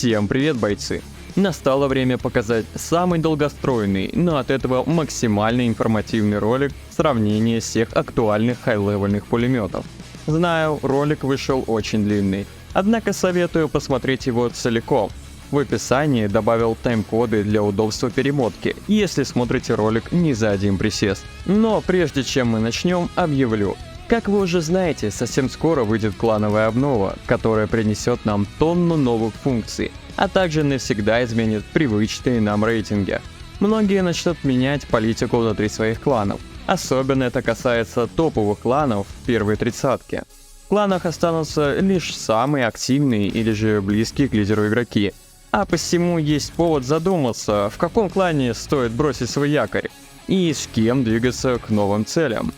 Всем привет, бойцы! Настало время показать самый долгостроенный, но от этого максимально информативный ролик сравнения всех актуальных хай-левельных пулеметов. Знаю, ролик вышел очень длинный, однако советую посмотреть его целиком. В описании добавил тайм-коды для удобства перемотки, если смотрите ролик не за один присест. Но прежде чем мы начнем, объявлю. Как вы уже знаете, совсем скоро выйдет клановая обнова, которая принесет нам тонну новых функций, а также навсегда изменит привычные нам рейтинги. Многие начнут менять политику внутри своих кланов. Особенно это касается топовых кланов первой тридцатки. В кланах останутся лишь самые активные или же близкие к лидеру игроки. А посему есть повод задуматься, в каком клане стоит бросить свой якорь и с кем двигаться к новым целям.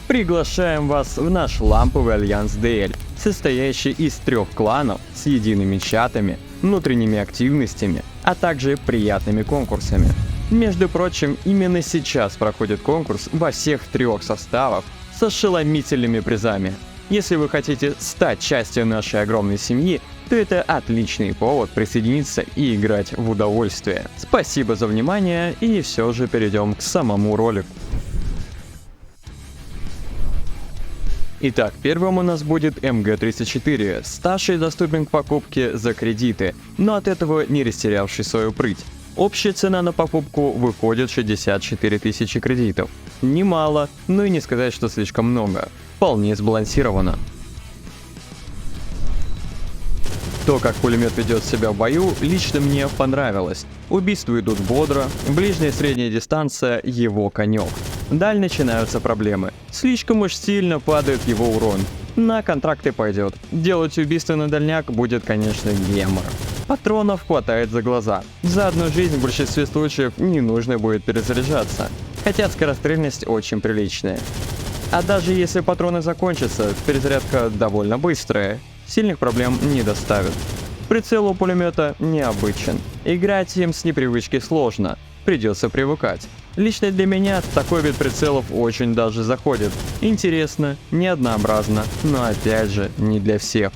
Приглашаем вас в наш ламповый альянс DL, состоящий из 3 кланов с едиными чатами, внутренними активностями, а также приятными конкурсами. Между прочим, именно сейчас проходит конкурс во всех 3 составах с ошеломительными призами. Если вы хотите стать частью нашей огромной семьи, то это отличный повод присоединиться и играть в удовольствие. Спасибо за внимание, и все же перейдем к самому ролику. Итак, первым у нас будет МГ-34, ставший доступен к покупке за кредиты, но от этого не растерявший свою прыть. Общая цена на покупку выходит 64 тысячи кредитов. Немало, но и не сказать, что слишком много. Вполне сбалансировано. То, как пулемет ведет себя в бою, лично мне понравилось. Убийства идут бодро, ближняя и средняя дистанция – его конек. Далее начинаются проблемы. Слишком уж сильно падает его урон. На контракты пойдет. Делать убийство на дальняк будет, конечно, гемор. Патронов хватает за глаза. За одну жизнь в большинстве случаев не нужно будет перезаряжаться. Хотя скорострельность очень приличная. А даже если патроны закончатся, перезарядка довольно быстрая. Сильных проблем не доставит. Прицел у пулемета необычен. Играть им с непривычки сложно. Придется привыкать. Лично для меня такой вид прицелов очень даже заходит. Интересно, не однообразно, но опять же не для всех.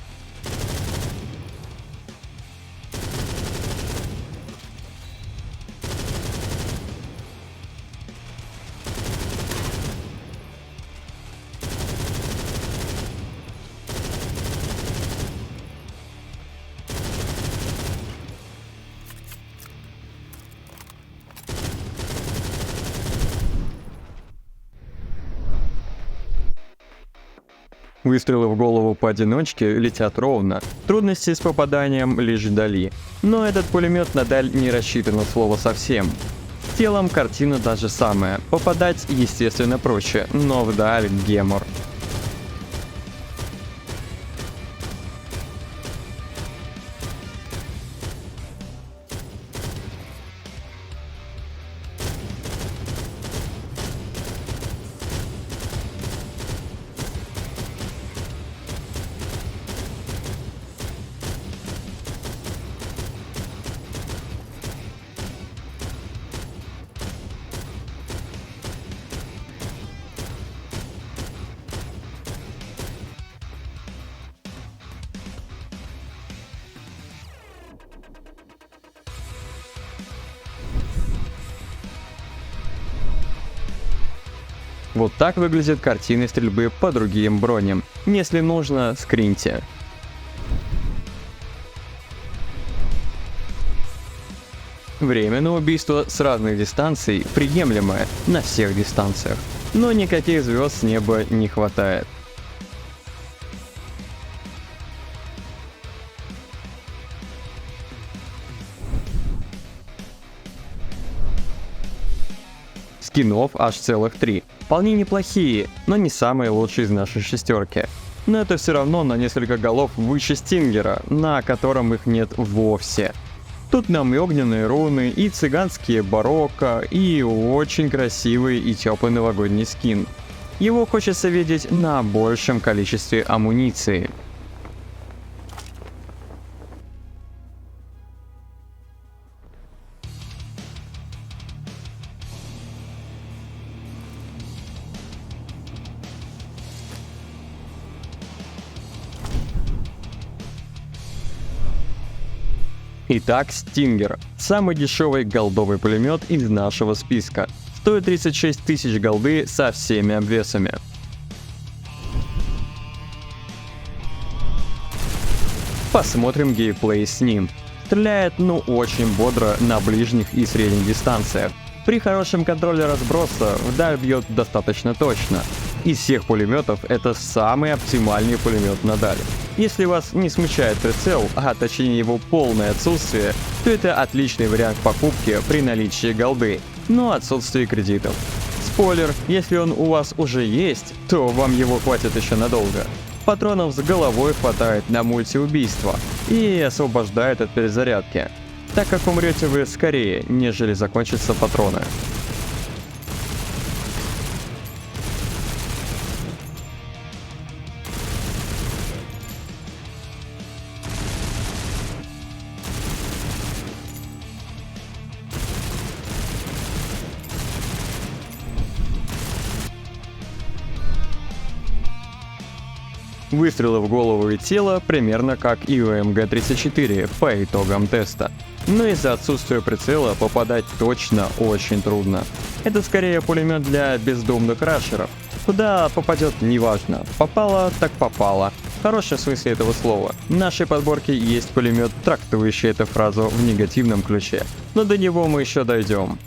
Выстрелы в голову поодиночке летят ровно, трудности с попаданием лишь вдали. Но этот пулемет на даль не рассчитан от слова совсем. С телом картина та же самая, попадать естественно проще, но вдаль гемор. Вот так выглядит картина стрельбы по другим броням. Если нужно, скриньте. Время на убийство с разных дистанций приемлемое на всех дистанциях, но никаких звезд с неба не хватает. Скинов аж целых 3. Вполне неплохие, но не самые лучшие из нашей шестерки. Но это все равно на несколько голов выше Стингера, на котором их нет вовсе. Тут нам и огненные руны, и цыганские барокко, и очень красивый и теплый новогодний скин. Его хочется видеть на большем количестве амуниции. Итак, Стингер. Самый дешевый голдовый пулемет из нашего списка. Стоит 36 тысяч голды со всеми обвесами. Посмотрим геймплей с ним. Стреляет очень бодро на ближних и средних дистанциях. При хорошем контроле разброса вдаль бьет достаточно точно. Из всех пулеметов это самый оптимальный пулемет на даль. Если вас не смущает прицел, а точнее его полное отсутствие, то это отличный вариант покупки при наличии голды, но отсутствии кредитов. Спойлер, если он у вас уже есть, то вам его хватит еще надолго. Патронов с головой хватает на мультиубийство и освобождает от перезарядки, так как умрете вы скорее, нежели закончатся патроны. Выстрелы в голову и тело примерно как и у МГ-34 по итогам теста. Но из-за отсутствия прицела попадать точно очень трудно. Это скорее пулемет для бездумных рашеров. Куда попадет, неважно. Попало, так попало. В хорошем смысле этого слова. В нашей подборке есть пулемет, трактующий эту фразу в негативном ключе. Но до него мы еще дойдем.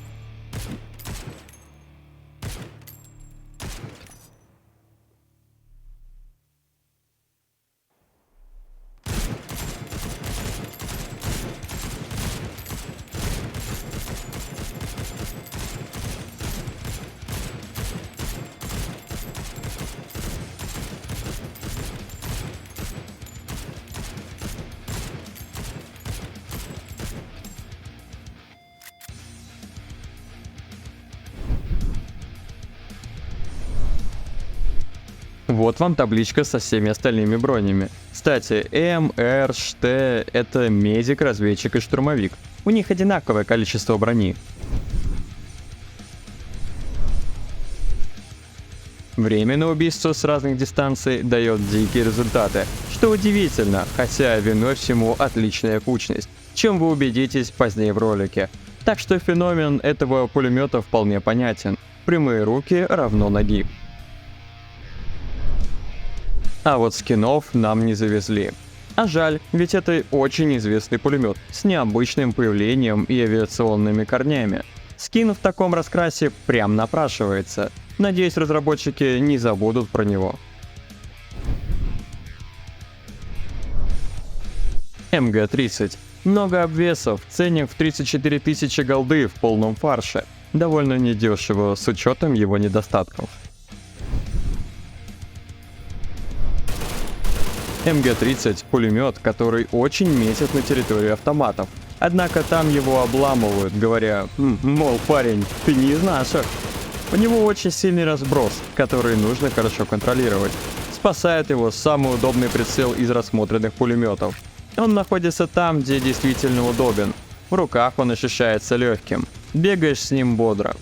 Вот вам табличка со всеми остальными бронями. Кстати, М, Р, ШТ — это медик, разведчик и штурмовик. У них одинаковое количество брони. Время на убийство с разных дистанций дает дикие результаты, что удивительно, хотя виной всему отличная кучность, чем вы убедитесь позднее в ролике. Так что феномен этого пулемета вполне понятен. Прямые руки равно ноги. А вот скинов нам не завезли. А жаль, ведь это очень известный пулемет с необычным появлением и авиационными корнями. Скин в таком раскрасе прям напрашивается. Надеюсь, разработчики не забудут про него. МГ-30. Много обвесов, ценник в 34 тысячи голды в полном фарше. Довольно недешево с учетом его недостатков. МГ-30 – пулемет, который очень метит на территорию автоматов. Однако там его обламывают, говоря, мол, парень, ты не из наших. У него очень сильный разброс, который нужно хорошо контролировать. Спасает его самый удобный прицел из рассмотренных пулеметов. Он находится там, где действительно удобен. В руках он ощущается легким. Бегаешь с ним бодро.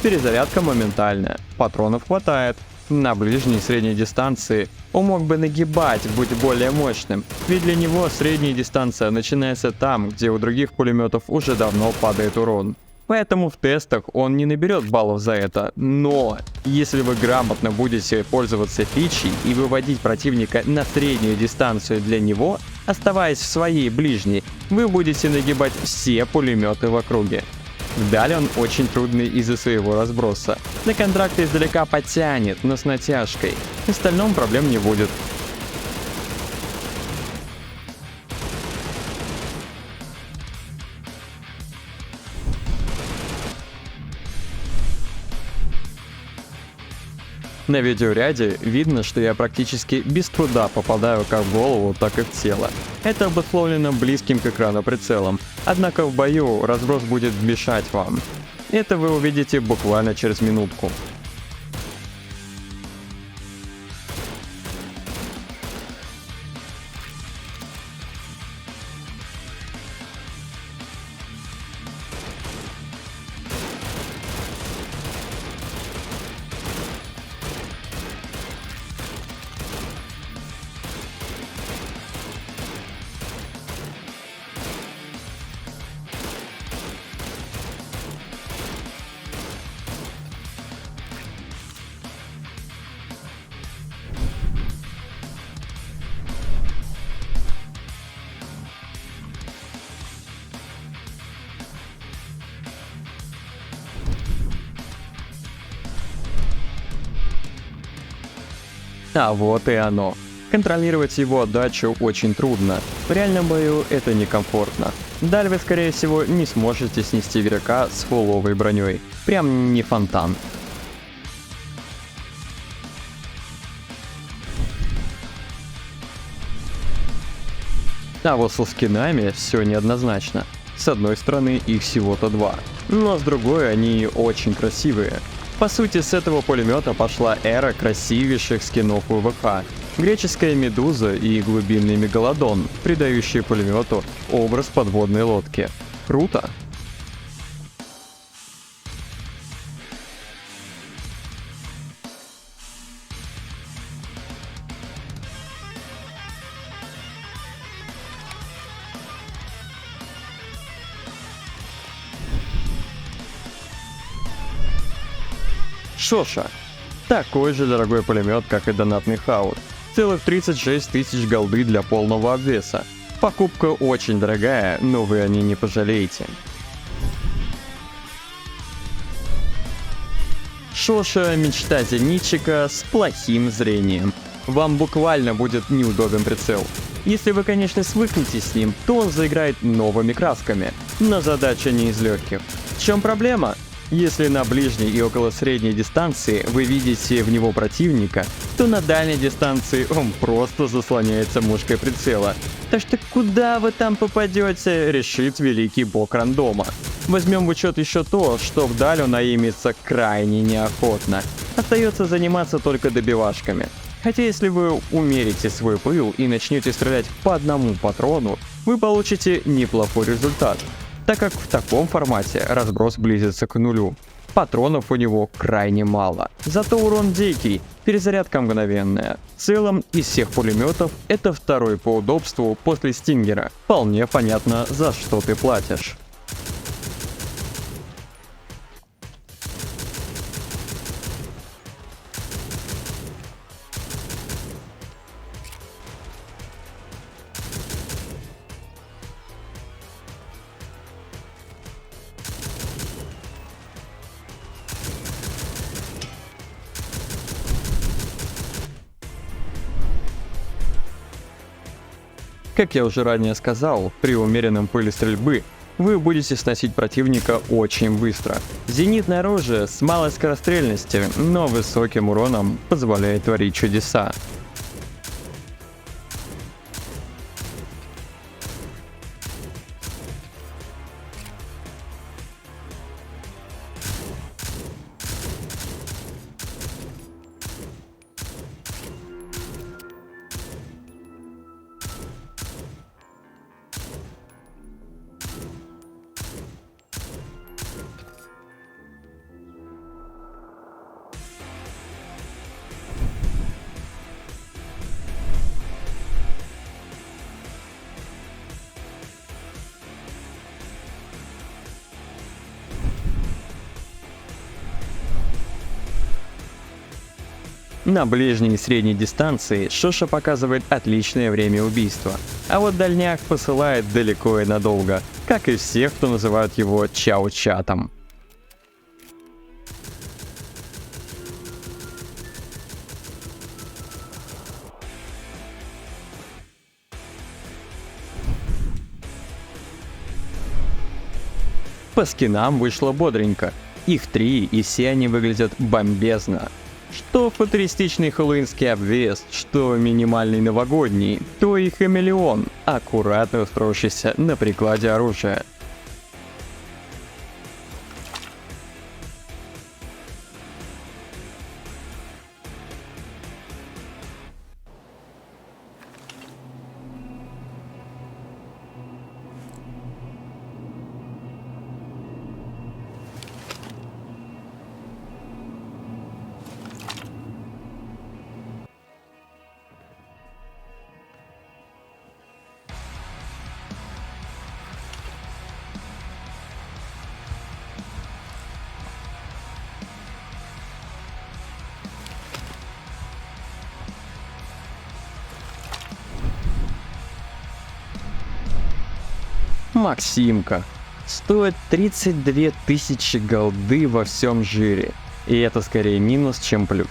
Перезарядка моментальная. Патронов хватает. На ближней и средней дистанции он мог бы нагибать, быть более мощным, ведь для него средняя дистанция начинается там, где у других пулеметов уже давно падает урон. Поэтому в тестах он не наберет баллов за это, но если вы грамотно будете пользоваться фичей и выводить противника на среднюю дистанцию для него, оставаясь в своей ближней, вы будете нагибать все пулеметы в округе. Вдаль он очень трудный из-за своего разброса. На контракты издалека потянет, но с натяжкой. В остальном проблем не будет. На видеоряде видно, что я практически без труда попадаю как в голову, так и в тело. Это обусловлено близким к экрану прицелом, однако в бою разброс будет мешать вам. Это вы увидите буквально через минутку. А вот и оно. Контролировать его отдачу очень трудно. В реальном бою это некомфортно. Далее вы, скорее всего, не сможете снести игрока с фуловой броней. Прям не фонтан. А вот со скинами все неоднозначно. С одной стороны, их всего-то 2, но с другой они очень красивые. По сути, с этого пулемета пошла эра красивейших скинов УВХ. Греческая медуза и глубинный мегалодон, придающие пулемету образ подводной лодки. Круто! Шоша. Такой же дорогой пулемет, как и донатный хаут. Целых 36 тысяч голды для полного обвеса. Покупка очень дорогая, но вы о ней не пожалеете. Шоша — мечта зенитчика с плохим зрением. Вам буквально будет неудобен прицел. Если вы, конечно, свыкнетесь с ним, то он заиграет новыми красками. Но задача не из легких. В чем проблема? Если на ближней и около средней дистанции вы видите в него противника, то на дальней дистанции он просто заслоняется мушкой прицела. Так что куда вы там попадете, решит великий бог рандома. Возьмем в учет еще то, что вдаль он аимится крайне неохотно. Остается заниматься только добивашками. Хотя если вы умерите свой пыл и начнете стрелять по одному патрону, вы получите неплохой результат, так как в таком формате разброс близится к нулю. Патронов у него крайне мало, зато урон дикий, перезарядка мгновенная. В целом, из всех пулеметов это второй по удобству после Стингера. Вполне понятно, за что ты платишь. Как я уже ранее сказал, при умеренном пыле стрельбы вы будете сносить противника очень быстро. Зенитное оружие с малой скорострельностью, но высоким уроном позволяет творить чудеса. На ближней и средней дистанции Шоша показывает отличное время убийства, а вот дальняк посылает далеко и надолго, как и всех, кто называют его Чао-чатом. По скинам вышло бодренько. Их 3, и все они выглядят бомбезно. Что футуристичный хэллоуинский обвес, что минимальный новогодний, то и хамелеон, аккуратно устроившийся на прикладе оружия. Максимка. Стоит 32 тысячи голды во всем жире. И это скорее минус, чем плюс.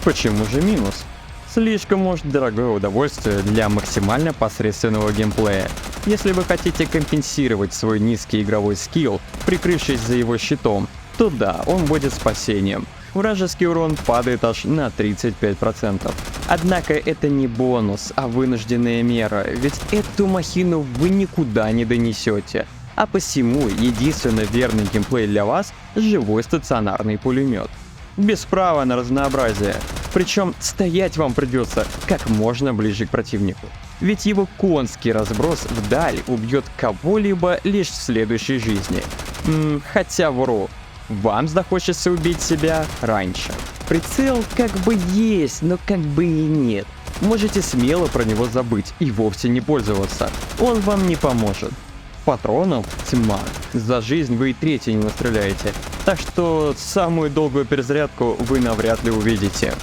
Почему же минус? Слишком уж дорогое удовольствие для максимально посредственного геймплея. Если вы хотите компенсировать свой низкий игровой скилл, прикрывшись за его щитом, то да, он будет спасением. Вражеский урон падает аж на 35%. Однако это не бонус, а вынужденная мера, ведь эту махину вы никуда не донесете. А посему единственно верный геймплей для вас — живой стационарный пулемет. Без права на разнообразие. Причем стоять вам придется как можно ближе к противнику. Ведь его конский разброс вдаль убьет кого-либо лишь в следующей жизни. Хотя вру. Вам захочется убить себя раньше. Прицел как бы есть, но как бы и нет. Можете смело про него забыть и вовсе не пользоваться. Он вам не поможет. Патронов тьма. За жизнь вы и третий не настреляете. Так что самую долгую перезарядку вы навряд ли увидите.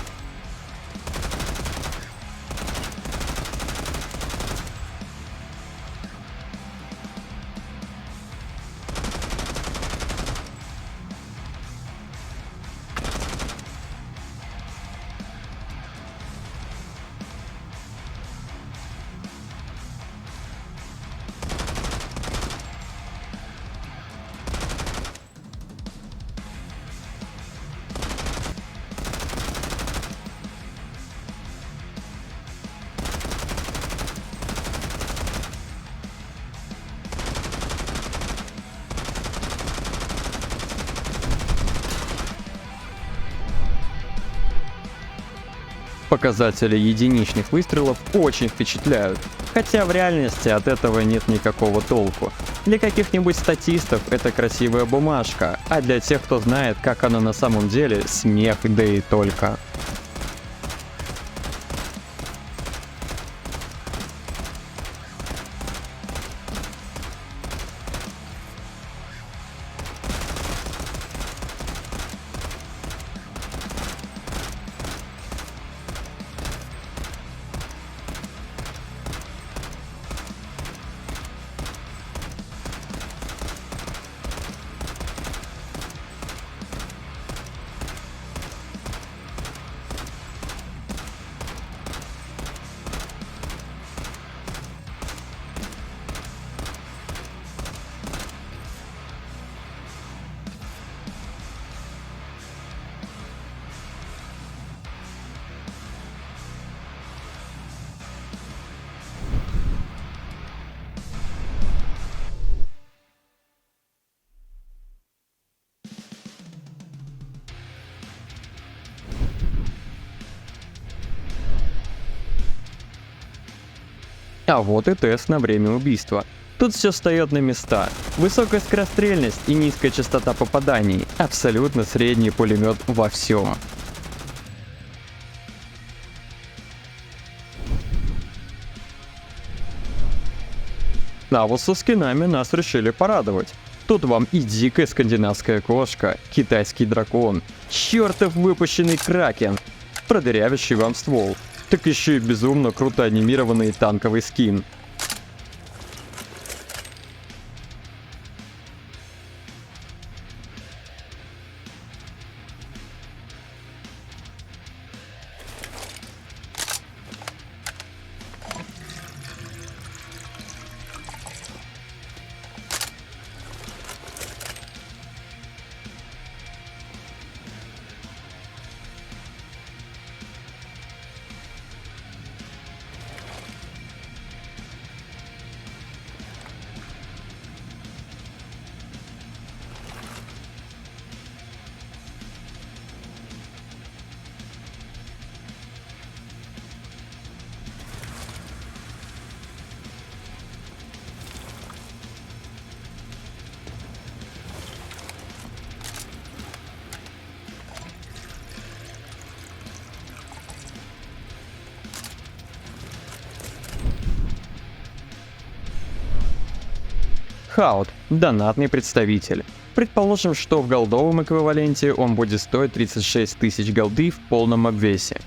Показатели единичных выстрелов очень впечатляют, хотя в реальности от этого нет никакого толку. Для каких-нибудь статистов это красивая бумажка, а для тех, кто знает, как она на самом деле, смех, да и только. А вот и тест на время убийства. Тут все встает на места. Высокая скорострельность и низкая частота попаданий. Абсолютно средний пулемет во всем. А вот со скинами нас решили порадовать. Тут вам и дикая скандинавская кошка, китайский дракон, чертов выпущенный кракен, продырявящий вам ствол. Так еще и безумно круто анимированный танковый скин. Хаут – донатный представитель. Предположим, что в голдовом эквиваленте он будет стоить 36 тысяч голды в полном обвесе.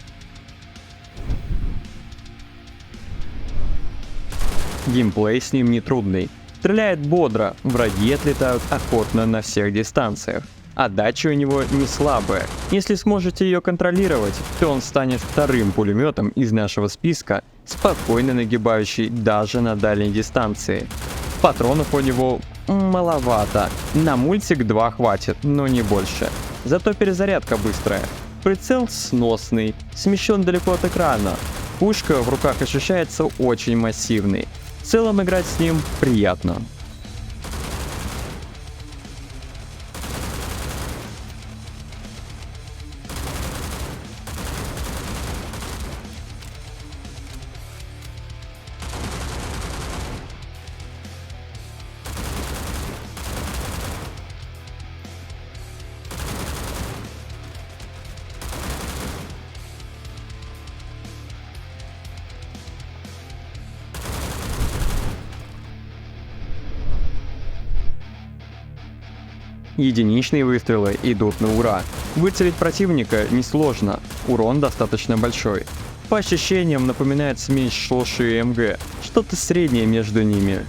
Геймплей с ним нетрудный. Стреляет бодро, враги отлетают охотно на всех дистанциях. Отдача у него не слабая. Если сможете ее контролировать, то он станет вторым пулеметом из нашего списка, спокойно нагибающий даже на дальней дистанции. Патронов у него маловато. На мультик 2 хватит, но не больше. Зато перезарядка быстрая. Прицел сносный, смещен далеко от экрана. Пушка в руках ощущается очень массивной. В целом играть с ним приятно. Единичные выстрелы идут на ура. Выцелить противника несложно, урон достаточно большой. По ощущениям напоминает смесь Шоши и МГ, что-то среднее между ними.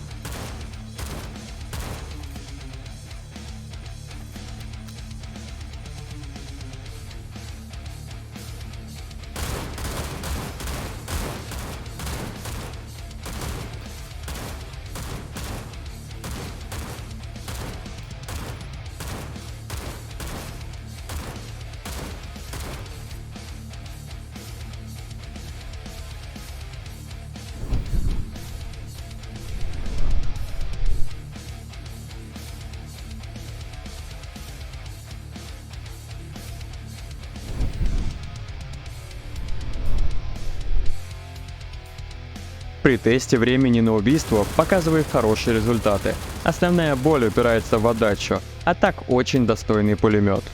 При тесте времени на убийство показывает хорошие результаты. Основная боль упирается в отдачу, а так очень достойный пулемет.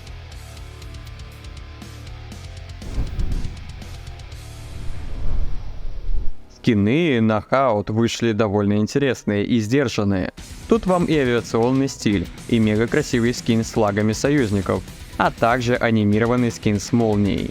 Скины на хаут вышли довольно интересные и сдержанные. Тут вам и авиационный стиль, и мега красивый скин с флагами союзников, а также анимированный скин с молнией.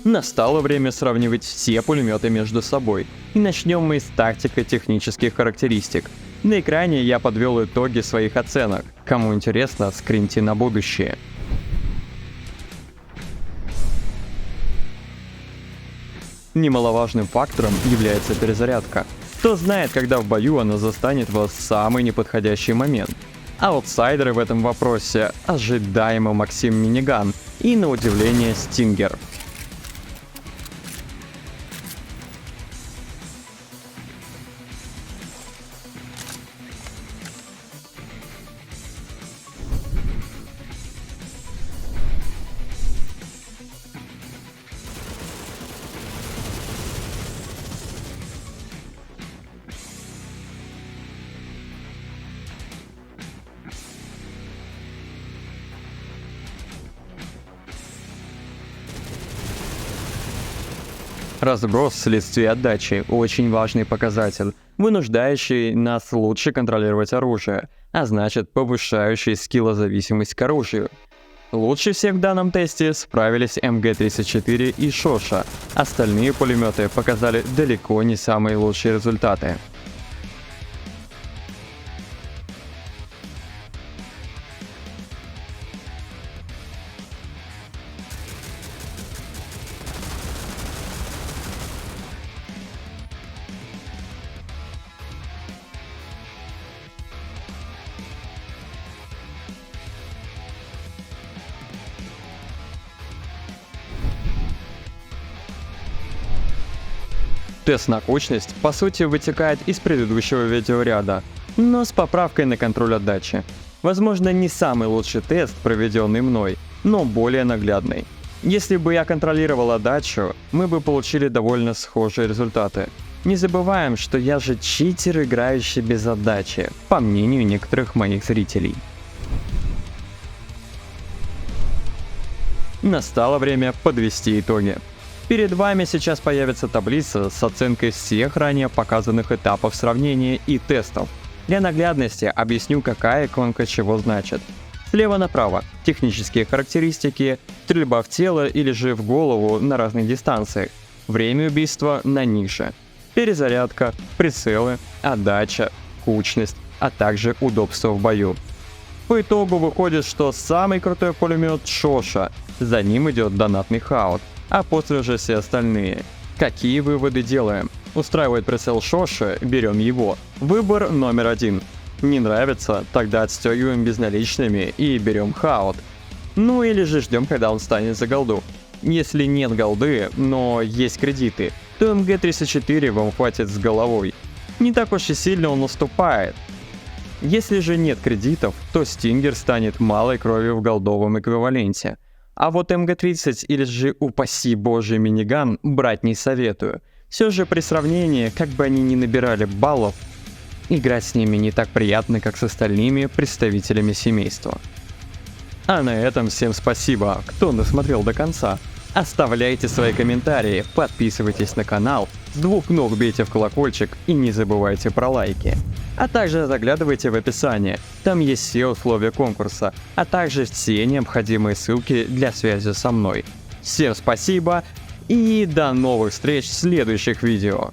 Настало время сравнивать все пулеметы между собой. И начнем мы с тактико-технических характеристик. На экране я подвел итоги своих оценок. Кому интересно, скриньте на будущее. Немаловажным фактором является перезарядка. Кто знает, когда в бою она застанет вас в самый неподходящий момент. Аутсайдеры в этом вопросе ожидаемо Максим Миниган и, на удивление, Стингер. Разброс вследствие отдачи – очень важный показатель, вынуждающий нас лучше контролировать оружие, а значит повышающий скиллозависимость к оружию. Лучше всех в данном тесте справились МГ-34 и Шоша, остальные пулеметы показали далеко не самые лучшие результаты. Тест на кучность, по сути, вытекает из предыдущего видеоряда, но с поправкой на контроль отдачи. Возможно, не самый лучший тест, проведенный мной, но более наглядный. Если бы я контролировал отдачу, мы бы получили довольно схожие результаты. Не забываем, что я же читер, играющий без отдачи, по мнению некоторых моих зрителей. Настало время подвести итоги. Перед вами сейчас появится таблица с оценкой всех ранее показанных этапов сравнения и тестов. Для наглядности объясню, какая иконка чего значит. Слева направо – технические характеристики, стрельба в тело или же в голову на разных дистанциях, время убийства на нише, перезарядка, прицелы, отдача, кучность, а также удобство в бою. По итогу выходит, что самый крутой пулемет Шоша, за ним идет донатный Хаут, а после уже все остальные. Какие выводы делаем? Устраивает прицел Шоши, берем его. Выбор номер 1. Не нравится, тогда отстегиваем безналичными и берем Хаут. Ну или же ждем, когда он станет за голду. Если нет голды, но есть кредиты, то МГ-34 вам хватит с головой. Не так уж и сильно он уступает. Если же нет кредитов, то Стингер станет малой кровью в голдовом эквиваленте. А вот МГ-30 или же, упаси боже, миниган брать не советую. Все же при сравнении, как бы они ни набирали баллов, играть с ними не так приятно, как с остальными представителями семейства. А на этом всем спасибо, кто досмотрел до конца. Оставляйте свои комментарии, подписывайтесь на канал, с двух ног бейте в колокольчик и не забывайте про лайки. А также заглядывайте в описание, там есть все условия конкурса, а также все необходимые ссылки для связи со мной. Всем спасибо и до новых встреч в следующих видео.